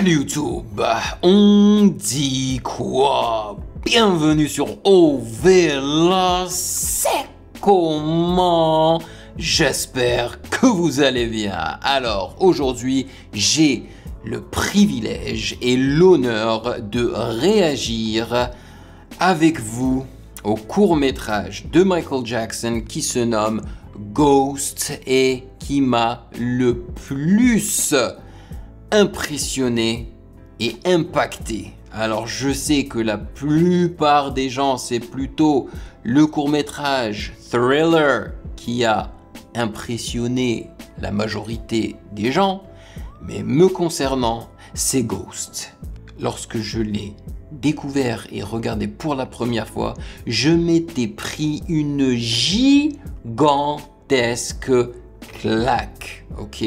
Salut YouTube, on dit quoi? Bienvenue sur OVLA, c'est comment? J'espère que vous allez bien. Alors aujourd'hui, j'ai le privilège et l'honneur de réagir avec vous au court-métrage de Michael Jackson qui se nomme Ghost et qui m'a le plus impressionné et impacté. Alors je sais que la plupart des gens, c'est plutôt le court-métrage Thriller qui a impressionné la majorité des gens, mais me concernant, c'est Ghost. Lorsque je l'ai découvert et regardé pour la première fois, je m'étais pris une gigantesque claque, ok?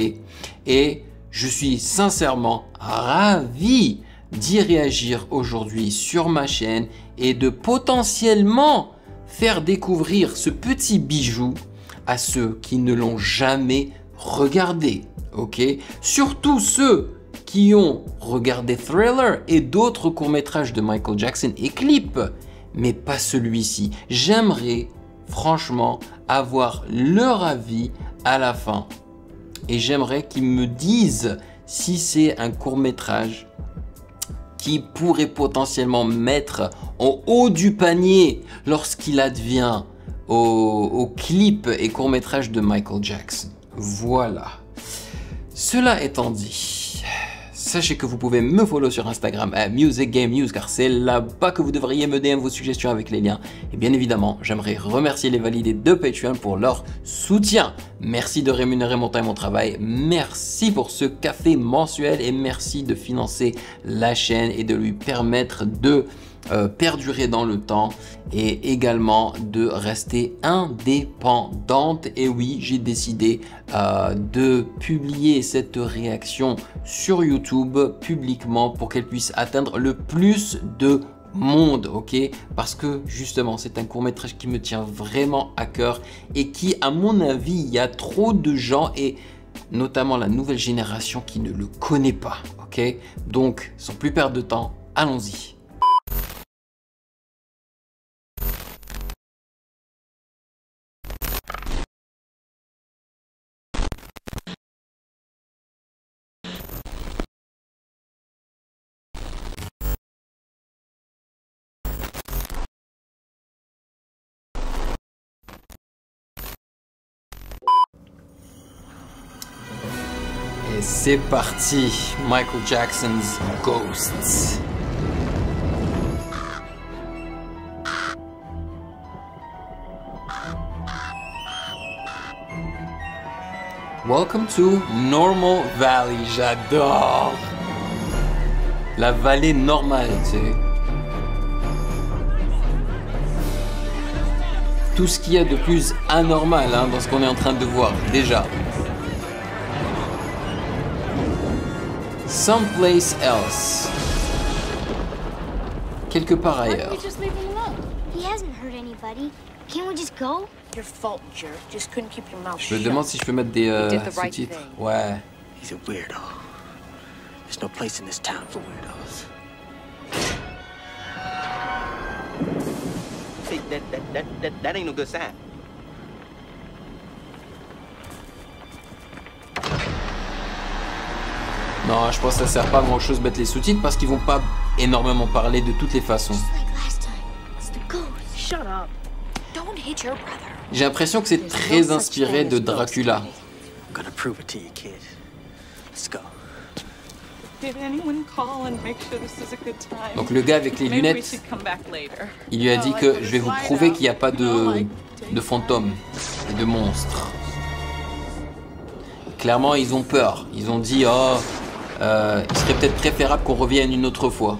Et je suis sincèrement ravi d'y réagir aujourd'hui sur ma chaîne et de potentiellement faire découvrir ce petit bijou à ceux qui ne l'ont jamais regardé, ok? Surtout ceux qui ont regardé Thriller et d'autres courts-métrages de Michael Jackson et clips, mais pas celui-ci. J'aimerais franchement avoir leur avis à la fin. Et j'aimerais qu'ils me disent si c'est un court-métrage qui pourrait potentiellement mettre en haut du panier lorsqu'il advient au clip et court-métrage de Michael Jackson. Voilà. Cela étant dit, sachez que vous pouvez me follow sur Instagram à MusicGameNews car c'est là-bas que vous devriez me DM vos suggestions avec les liens. Et bien évidemment, j'aimerais remercier les validés de Patreon pour leur soutien. Merci de rémunérer mon temps et mon travail. Merci pour ce café mensuel et merci de financer la chaîne et de lui permettre de perdurer dans le temps et également de rester indépendante. Et oui, j'ai décidé de publier cette réaction sur YouTube publiquement pour qu'elle puisse atteindre le plus de monde, ok? Parce que justement, c'est un court-métrage qui me tient vraiment à cœur et qui, à mon avis, il y a trop de gens et notamment la nouvelle génération qui ne le connaît pas, ok? Donc, sans plus perdre de temps, allons-y. Et c'est parti, Michael Jackson's Ghosts. Welcome to Normal Valley, j'adore. La vallée normale, tu sais. Tout ce qu'il y a de plus anormal hein, dans ce qu'on est en train de voir déjà. Someplace else. Quelque part ailleurs. Je me demande si je peux mettre des sous-titres. Ouais. He's a weirdo. There's no place in this town for weirdos. Hey, that ain't no good sign. Non, je pense que ça sert pas à grand chose de mettre les sous-titres parce qu'ils vont pas énormément parler de toutes les façons. J'ai l'impression que c'est très inspiré de Dracula. Donc le gars avec les lunettes, il lui a dit que je vais vous prouver qu'il n'y a pas de fantômes et de monstres. Clairement, ils ont peur. Ils ont dit, oh, il serait peut-être préférable qu'on revienne une autre fois.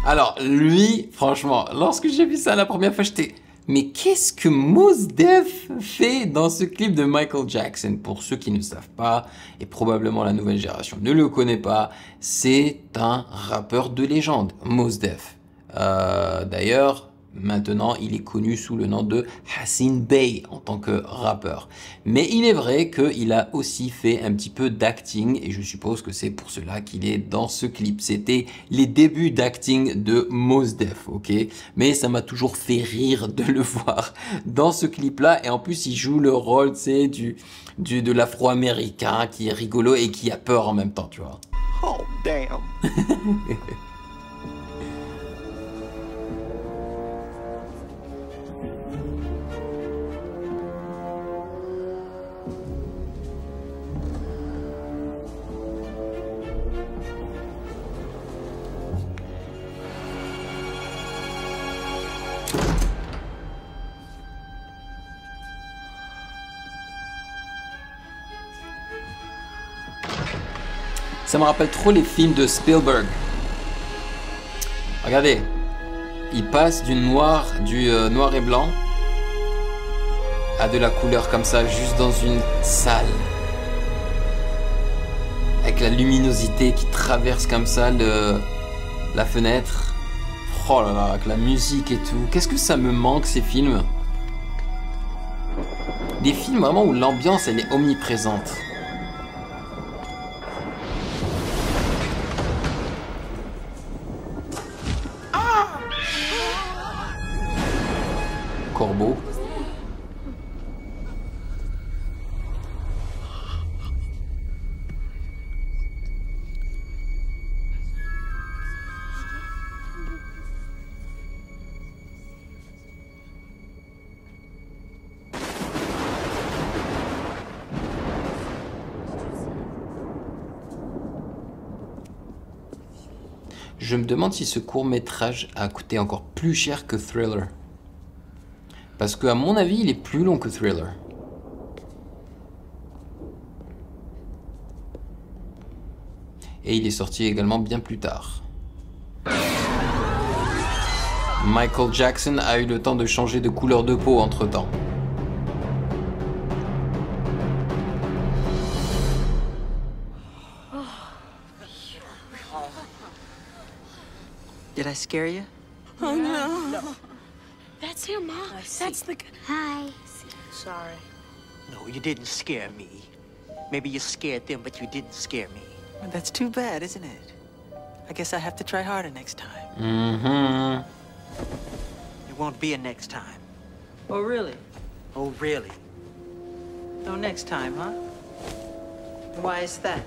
Alors, lui, franchement, lorsque j'ai vu ça la première fois, j'étais... Mais qu'est-ce que Mos Def fait dans ce clip de Michael Jackson? Pour ceux qui ne savent pas, et probablement la nouvelle génération ne le connaît pas, c'est un rappeur de légende, Mos Def. D'ailleurs, Maintenant, il est connu sous le nom de Hassin Bey en tant que rappeur. Mais il est vrai qu'il a aussi fait un petit peu d'acting et je suppose que c'est pour cela qu'il est dans ce clip. C'était les débuts d'acting de Mos Def, ok? Mais ça m'a toujours fait rire de le voir dans ce clip-là. Et en plus, il joue le rôle, tu sais, de l'afro-américain qui est rigolo et qui a peur en même temps, tu vois. Oh, damn. Ça me rappelle trop les films de Spielberg. Regardez, il passe du noir et blanc à de la couleur comme ça, juste dans une salle. Avec la luminosité qui traverse comme ça la fenêtre. Oh là là, avec la musique et tout. Qu'est-ce que ça me manque ces films? Des films vraiment où l'ambiance elle est omniprésente. Corbeau. Je me demande si ce court-métrage a coûté encore plus cher que Thriller. Parce qu'à mon avis, il est plus long que Thriller. Et il est sorti également bien plus tard. Michael Jackson a eu le temps de changer de couleur de peau entre-temps. Did I scare you? Oh no. That's your mom. That's the. Hi. Sorry. No, you didn't scare me. Maybe you scared them, but you didn't scare me. Well, that's too bad, isn't it? I guess I have to try harder next time. Mm-hmm. It won't be a next time. Oh, really? Oh, really? No next time, huh? Why is that?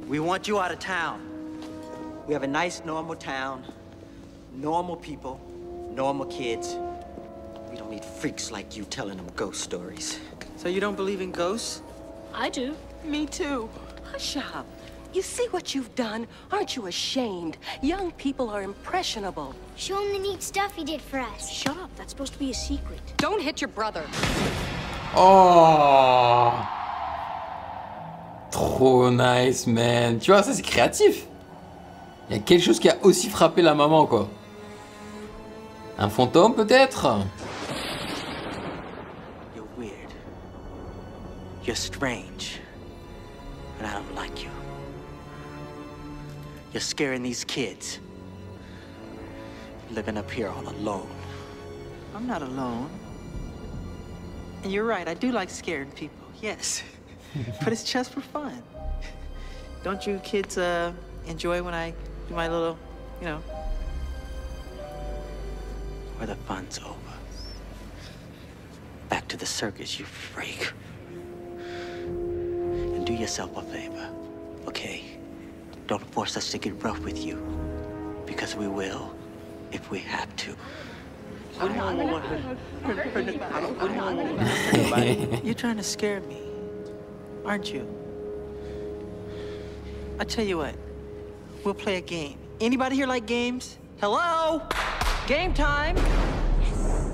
We want you out of town. We have a nice, normal town. Normal people. Normal kids. We don't need freaks like you telling them ghost stories. So you don't believe in ghosts? I do. Me too. Hush up. You see what you've done? Aren't you ashamed? Young people are impressionable. Show him the neat stuff he did for us. Shut up. That's supposed to be a secret. Don't hit your brother. Oh, trop nice, man. Tu vois, ça c'est créatif. Il y a quelque chose qui a aussi frappé la maman, quoi. Un fantôme, peut-être? You're weird. You're strange. And I don't like you. You're scaring these kids. Living up here all alone. I'm not alone. And you're right, I do like scaring people, yes. But it's just for fun. Don't you kids enjoy when I do my little, you know? Where the fun's over. Back to the circus, you freak. And do yourself a favor, okay? Don't force us to get rough with you. Because we will, if we have to. You're trying to scare me, aren't you? I tell you what, we'll play a game. Anybody here like games? Hello? Game time! Yes.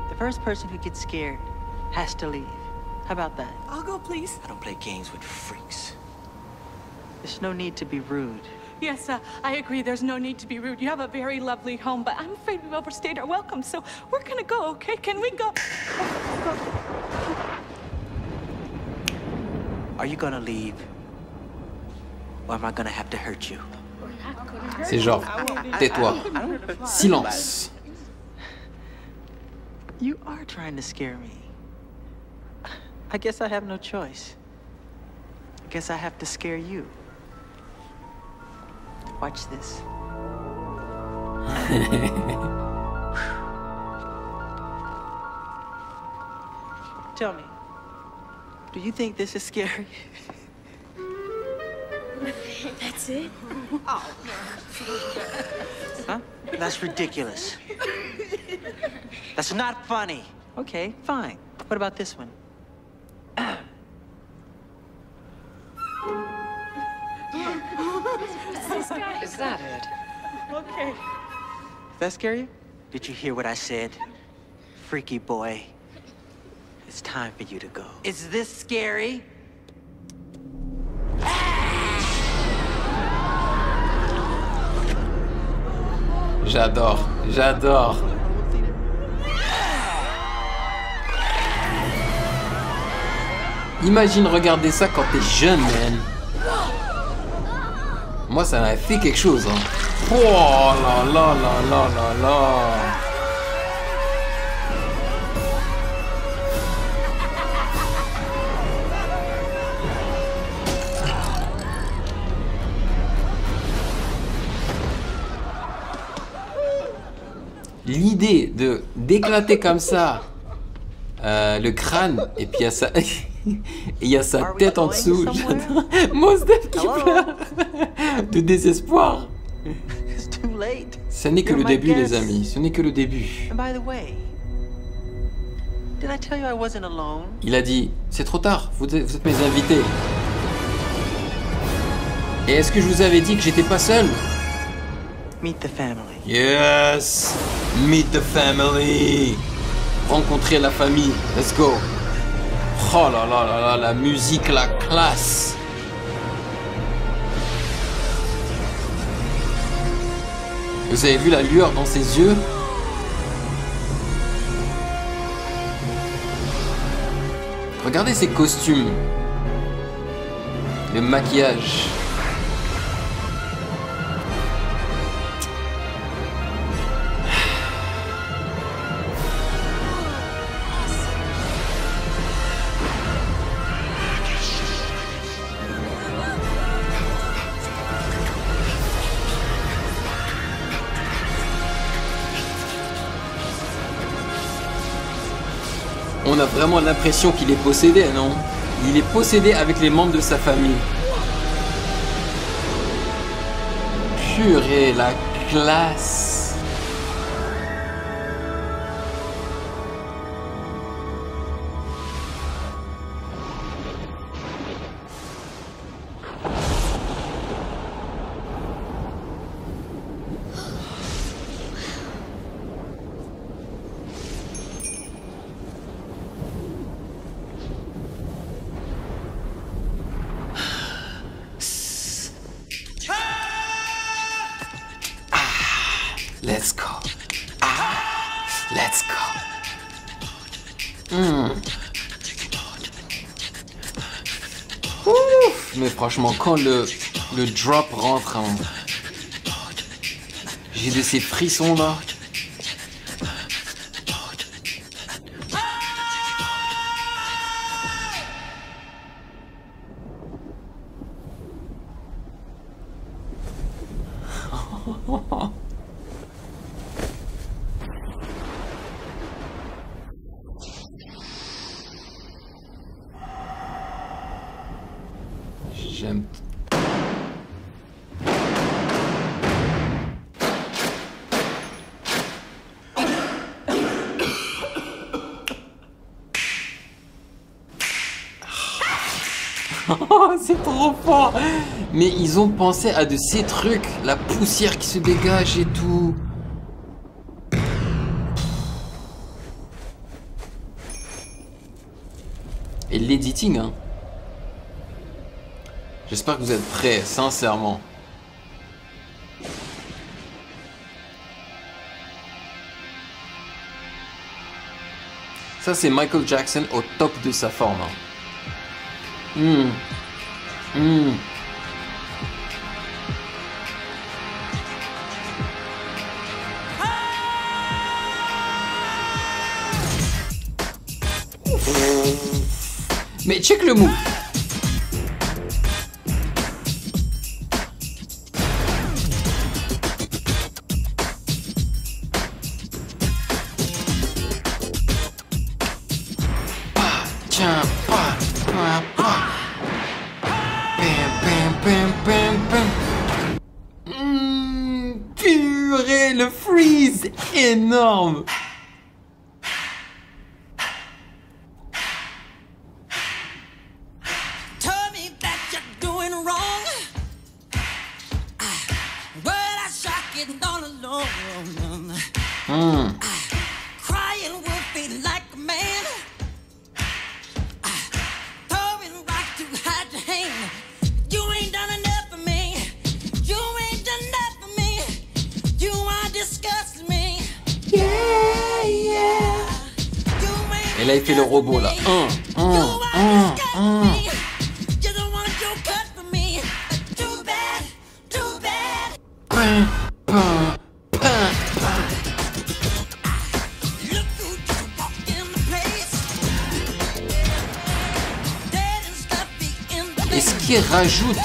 The first person who gets scared has to leave. How about that? I'll go, please. I don't play games with freaks. There's no need to be rude. Yes, I agree. There's no need to be rude. You have a very lovely home, but I'm afraid we've overstayed our welcome, so we're gonna go, okay? Can we go? Are you gonna leave? Or am I gonna have to hurt you? We're gonna C'est genre, tais-toi. Silence. You are trying to scare me. I guess I have no choice. I guess I have to scare you. Watch this. Tell me, do you think this is scary? That's it? Huh? That's ridiculous. That's not funny. Okay, fine. What about this one? Is that it? Okay. Does that scare you? Did you hear what I said? Freaky boy. It's time for you to go. Is this scary? J'adore, j'adore. Imagine regarder ça quand t'es jeune, man. Moi, ça m'a fait quelque chose, hein. Oh là là là là là là. L'idée de d'éclater comme ça le crâne et puis il y a sa tête en dessous. Mos Def qui pleure de désespoir. Ce n'est que le début, les amis. Ce n'est que le début. Il a dit, c'est trop tard. Vous êtes mes invités. Et est-ce que je vous avais dit que j'étais pas seul? Meet the family. Yes! Meet the family! Rencontrer la famille. Let's go! Oh là là là là, la musique, la classe! Vous avez vu la lueur dans ses yeux? Regardez ses costumes. Le maquillage. On a vraiment l'impression qu'il est possédé, non? Il est possédé avec les membres de sa famille. Purée, la classe! Let's go. Ah, let's go. Ouf, mais franchement, quand le drop rentre, hein, j'ai de ces frissons là. J'aime. Oh, c'est trop fort. Mais ils ont pensé à de ces trucs, la poussière qui se dégage et tout. Et l'editing, hein. J'espère que vous êtes prêts, sincèrement. Ça, c'est Michael Jackson au top de sa forme. Hein. Mais check le move. Tiens, pas, pas, pas. Bam, bam, bam, bam. Purée, le freeze, énorme. Tell me that you're doing wrong. But I shock it all alone. Crying will be like a man. Throwing right to hide your hand. You ain't done enough for me. You ain't done enough for me. You are disgusting me. Yeah, yeah. Et là, il fait le robot là. Pin, pin, pin. Et ce qui rajoute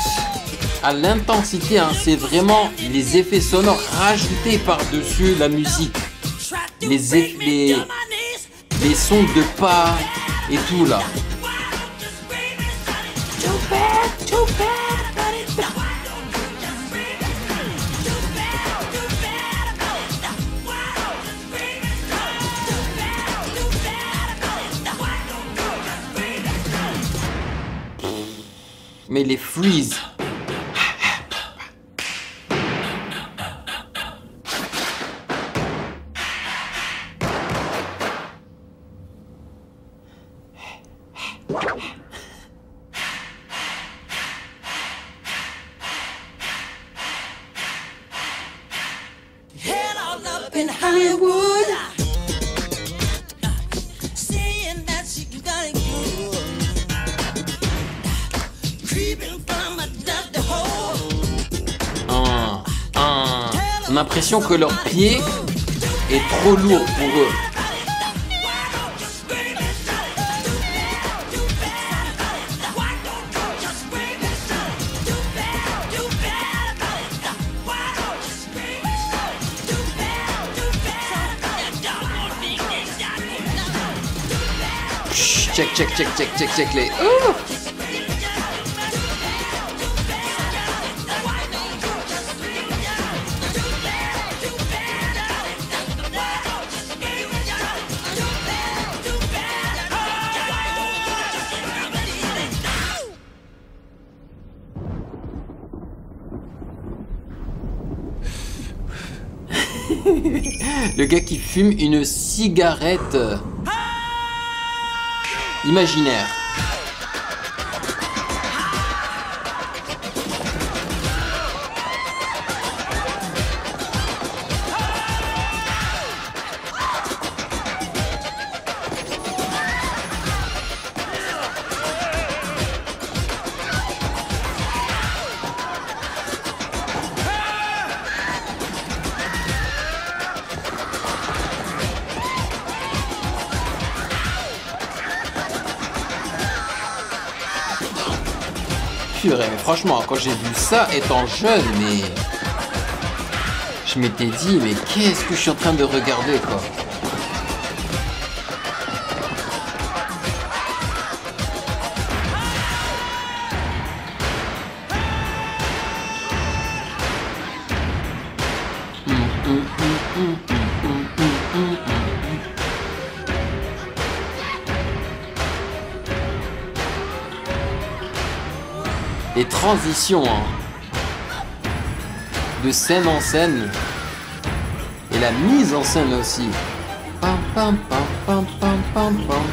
à l'intensité, hein, c'est vraiment les effets sonores rajoutés par-dessus la musique. Les sons de pas et tout là. Mais les freeze. Head all up in Hollywood, saying that she got it good, creeping from a dusty hole. On a l'impression que leur pied est trop lourd pour eux. Check, check, check, check, check, check les... Oh, le gars qui fume une cigarette imaginaire. Purée, mais franchement, quand j'ai vu ça étant jeune, mais je m'étais dit, mais qu'est-ce que je suis en train de regarder, quoi. Les transitions hein, de scène en scène et la mise en scène aussi. Pam, pam, pam, pam, pam, pam, pam.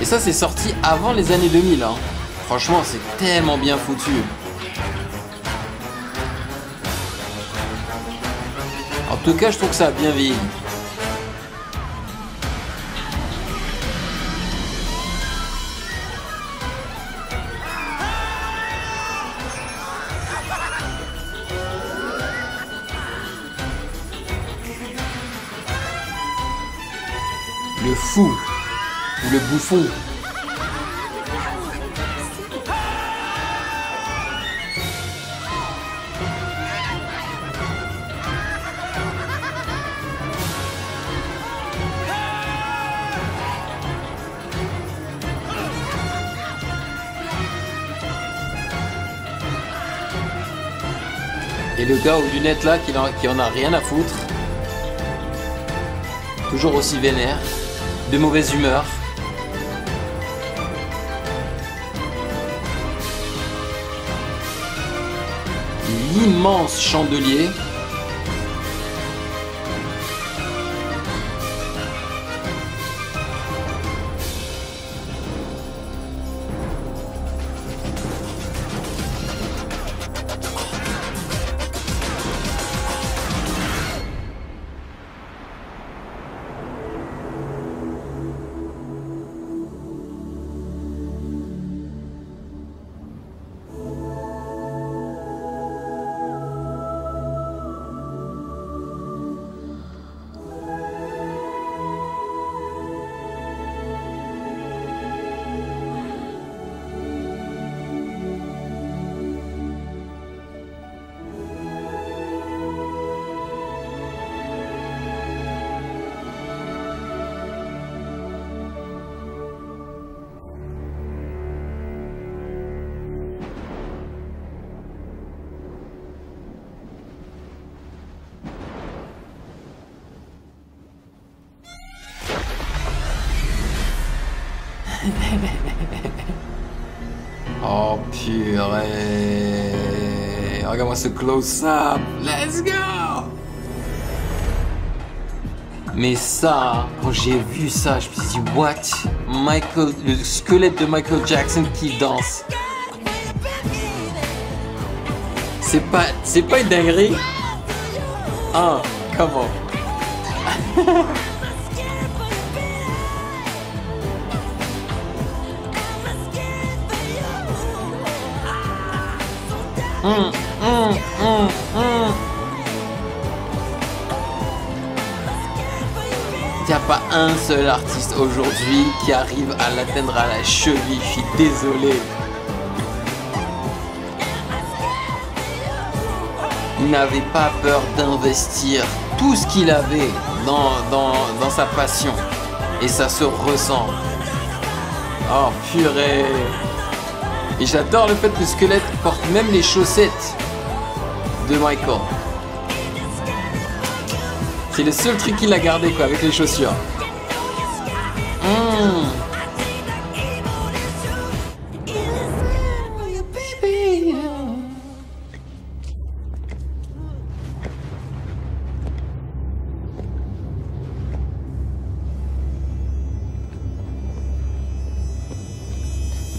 Et ça c'est sorti avant les années 2000 hein. Franchement c'est tellement bien foutu. En tout cas je trouve que ça a bien vieilli. Le fou Ou le bouffon. Et le gars aux lunettes là qui en a rien à foutre. Toujours aussi vénère. De mauvaise humeur. L'immense chandelier. Oh purée. Regarde-moi ce close-up. Let's go. Mais ça, quand j'ai vu ça, je me suis dit, what? Le squelette de Michael Jackson qui danse. C'est pas une dinguerie? Ah, comment? Il n'y a pas un seul artiste aujourd'hui qui arrive à l'atteindre à la cheville. Je suis désolé. Il n'avait pas peur d'investir tout ce qu'il avait dans sa passion. Et ça se ressent. Oh purée. Et j'adore le fait que le squelette porte même les chaussettes de Michael. C'est le seul truc qu'il a gardé quoi, avec les chaussures.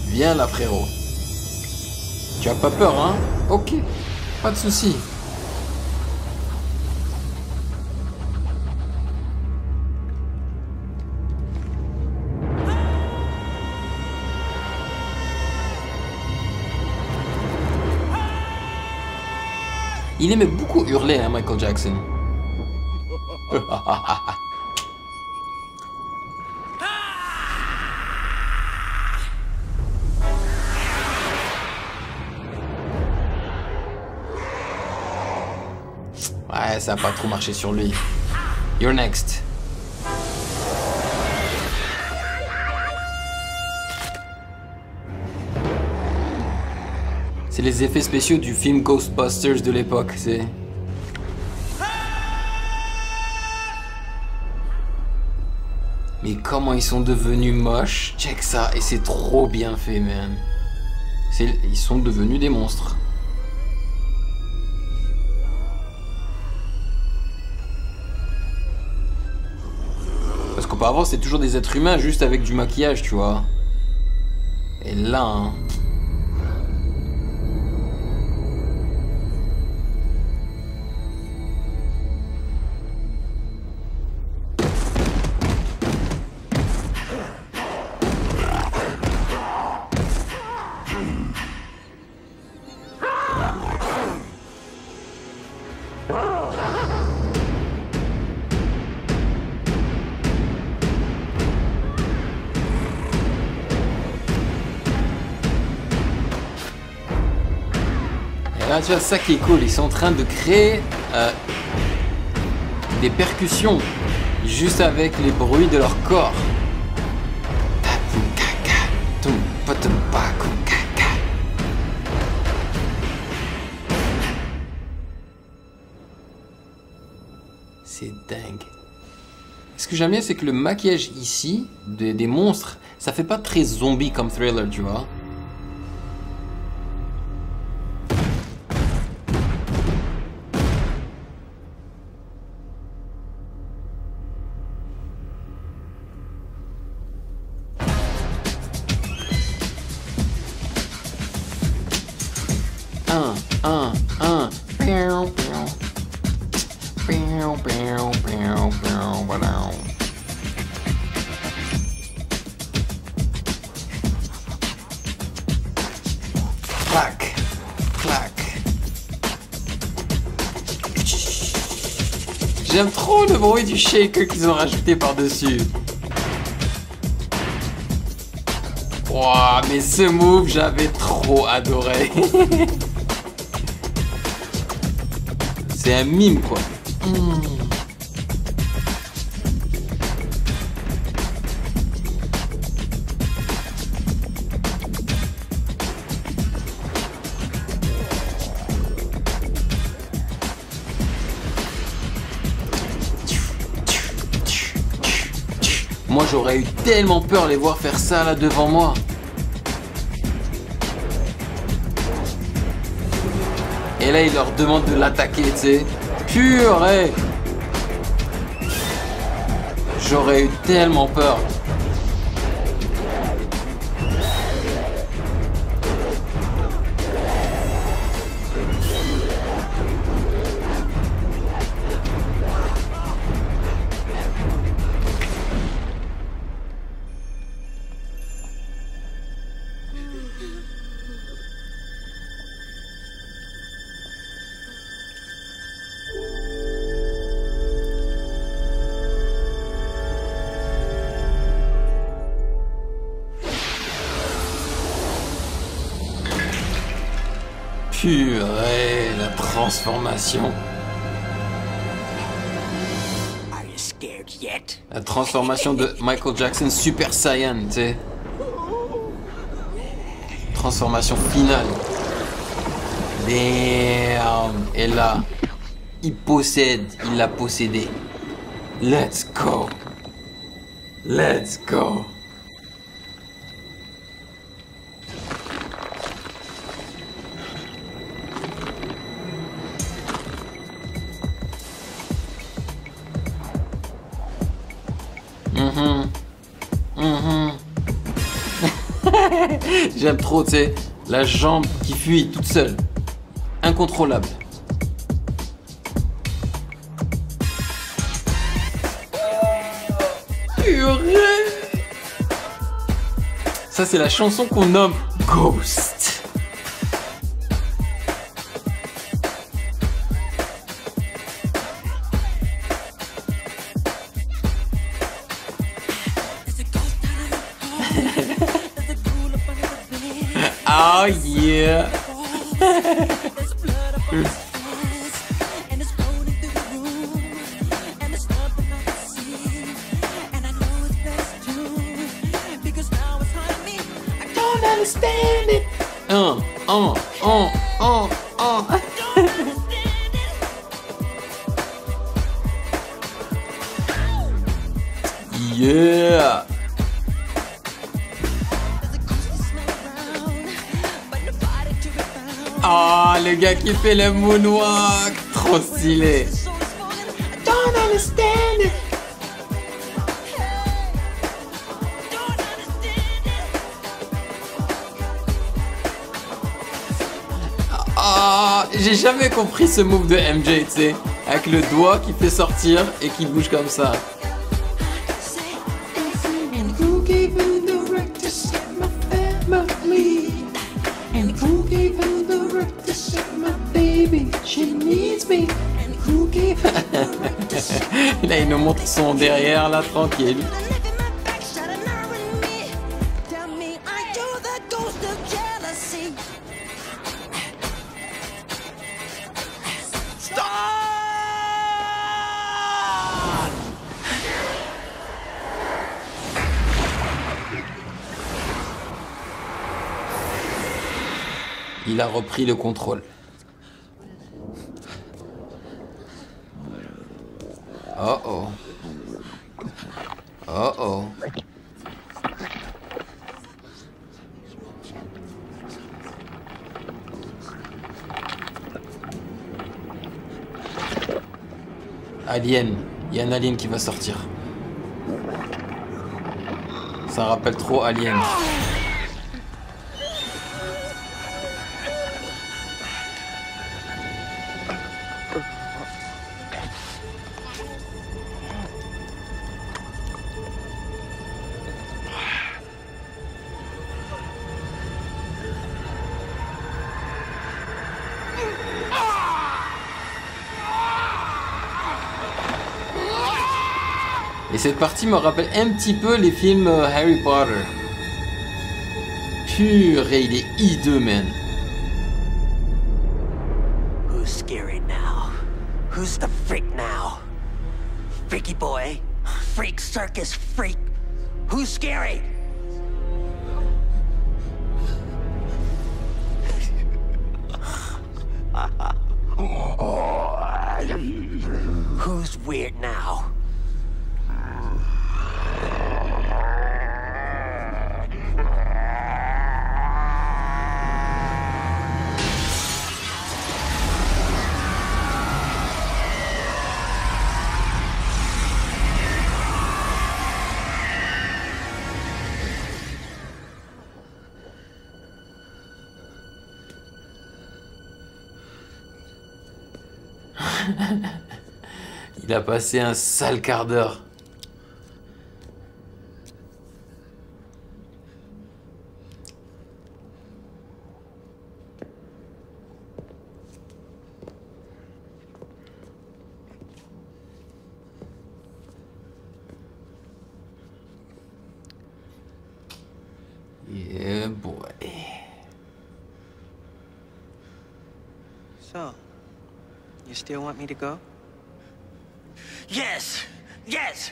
Viens là frérot. Tu as pas peur hein? Ok, pas de souci. Il aimait beaucoup hurler, hein, Michael Jackson. Ouais, ça n'a pas trop marché sur lui. You're next. C'est les effets spéciaux du film Ghostbusters de l'époque, c'est... Mais comment ils sont devenus moches, check ça, et c'est trop bien fait, man. Ils sont devenus des monstres. Parce qu'auparavant, c'était toujours des êtres humains, juste avec du maquillage, tu vois. Et là, hein... Là, tu vois, ça qui est cool, ils sont en train de créer des percussions juste avec les bruits de leur corps. C'est dingue. Ce que j'aime bien, c'est que le maquillage ici, des monstres, ça fait pas très zombie comme Thriller, tu vois. Clac, clac. J'aime trop le bruit du shaker qu'ils ont rajouté par-dessus. Wow, mais ce move, j'avais trop adoré. C'est un mime, quoi. Moi, j'aurais eu tellement peur de les voir faire ça là devant moi. Et là, il leur demande de l'attaquer, tu sais. Purée! J'aurais eu tellement peur. Purée, la transformation. Are you scared yet? La transformation de Michael Jackson Super Saiyan, tu sais. Transformation finale. Damn. Et là, il l'a possédé. Let's go. Let's go. J'aime trop, tu sais, la jambe qui fuit toute seule. Incontrôlable. Purée. Ça, c'est la chanson qu'on nomme Ghost. Oh yeah. Don't understand it. Yeah. Oh, le gars qui fait le moonwalk, trop stylé. Don't understand it. Oh, j'ai jamais compris ce move de MJ, tu sais, avec le doigt qui fait sortir et qui bouge comme ça. Là, il nous montre son derrière, là, tranquille. Il a repris le contrôle. Oh oh. Oh oh. Alien. Il y a un alien qui va sortir. Ça rappelle trop Alien. Et cette partie me rappelle un petit peu les films Harry Potter. Purée, il est hideux, man. Who's scary now? Who's the freak now? Freaky boy? Freak circus freak? Who's scary? Who's weird now? Il a passé un sale quart d'heure. Yeah, boy. So, you still want me to go? Yes! Yes!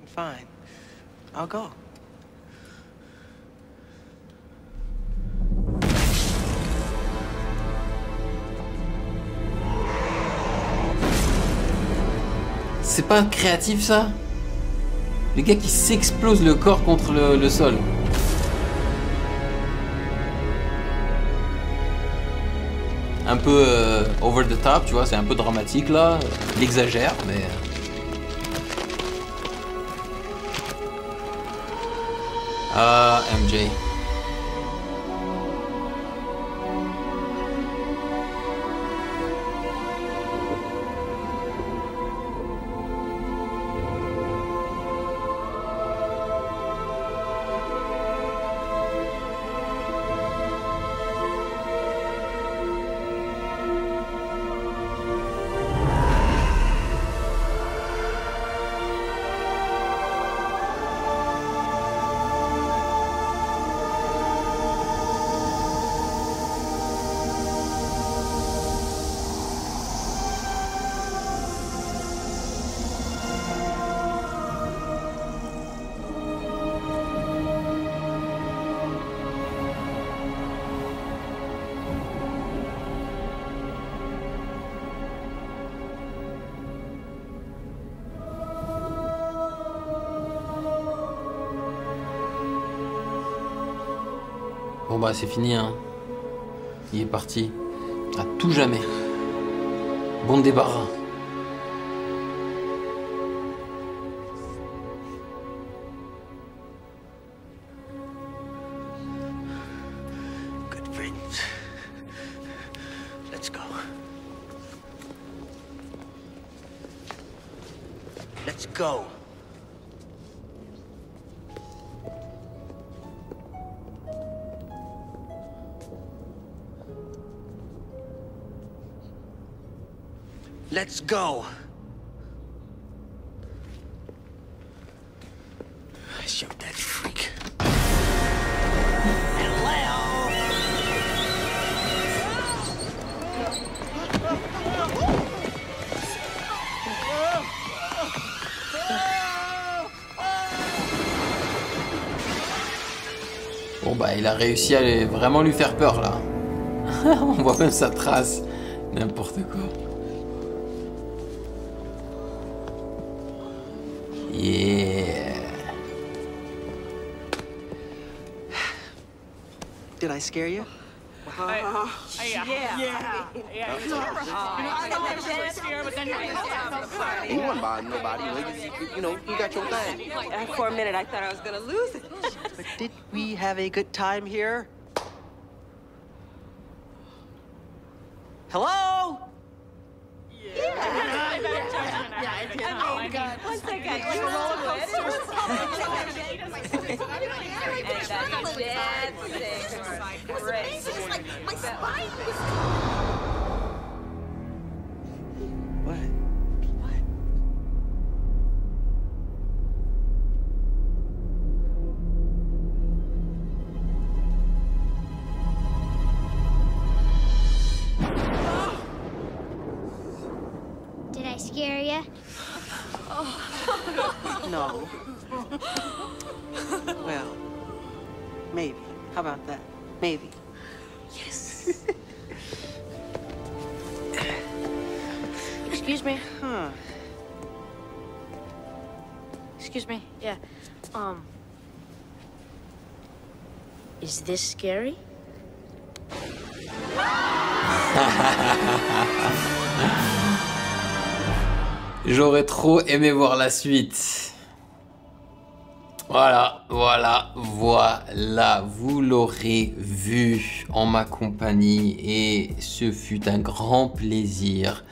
Fine. I'll go. C'est pas créatif ça? Le gars qui s'explose le corps contre le sol. Un peu over the top, tu vois, c'est un peu dramatique là. Il exagère, mais... Ah, MJ. Bon bah c'est fini hein. Il est parti. À tout jamais. Bon débarras. Good friends. Let's go. Let's go. Let's go. Shoot that freak. Bon bah il a réussi à vraiment lui faire peur là. On voit même sa trace. N'importe quoi. Yeah. Did I scare you? You weren't bothering nobody. You got your thing. For a minute, I thought I was gonna lose it. But did we have a good time here? Hello? One second. You roller What? Did I scare you? No. Well, maybe. How about that? Maybe. Excuse me. Huh. Excuse me. Yeah. Is this scary? J'aurais trop aimé voir la suite. Voilà, vous l'aurez vu en ma compagnie et ce fut un grand plaisir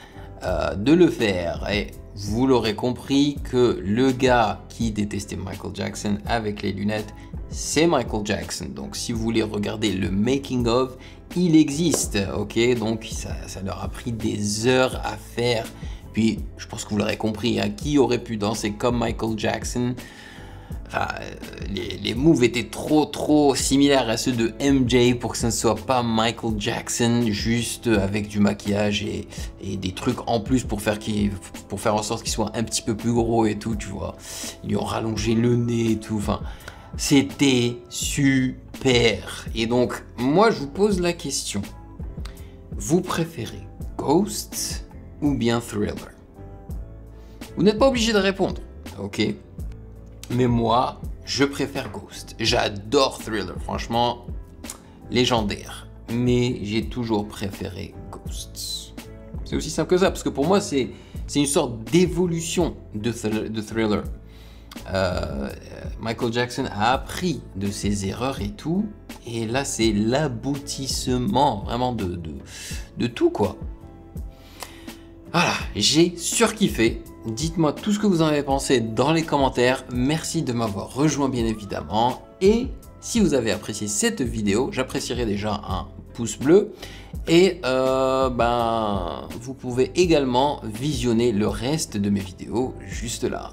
de le faire. Et vous l'aurez compris que le gars qui détestait Michael Jackson avec les lunettes, c'est Michael Jackson. Donc si vous voulez regarder le making of, il existe, ok? Donc ça leur a pris des heures à faire. Puis, je pense que vous l'aurez compris, hein, qui aurait pu danser comme Michael Jackson? Enfin, les moves étaient trop similaires à ceux de MJ pour que ce ne soit pas Michael Jackson, juste avec du maquillage et des trucs en plus pour faire en sorte qu'il soit un petit peu plus gros et tout, tu vois. Ils lui ont rallongé le nez et tout, enfin, c'était super. Et donc, moi, je vous pose la question. Vous préférez Ghost ou bien Thriller? Vous n'êtes pas obligé de répondre, ok? Mais moi, je préfère Ghost. J'adore Thriller, franchement, légendaire. Mais j'ai toujours préféré Ghost. C'est aussi simple que ça, parce que pour moi, c'est une sorte d'évolution de Thriller. Michael Jackson a appris de ses erreurs et tout, et là, c'est l'aboutissement vraiment de tout, quoi. Voilà, j'ai surkiffé. Dites-moi tout ce que vous en avez pensé dans les commentaires. Merci de m'avoir rejoint bien évidemment. Et si vous avez apprécié cette vidéo, j'apprécierais déjà un pouce bleu. Et vous pouvez également visionner le reste de mes vidéos juste là.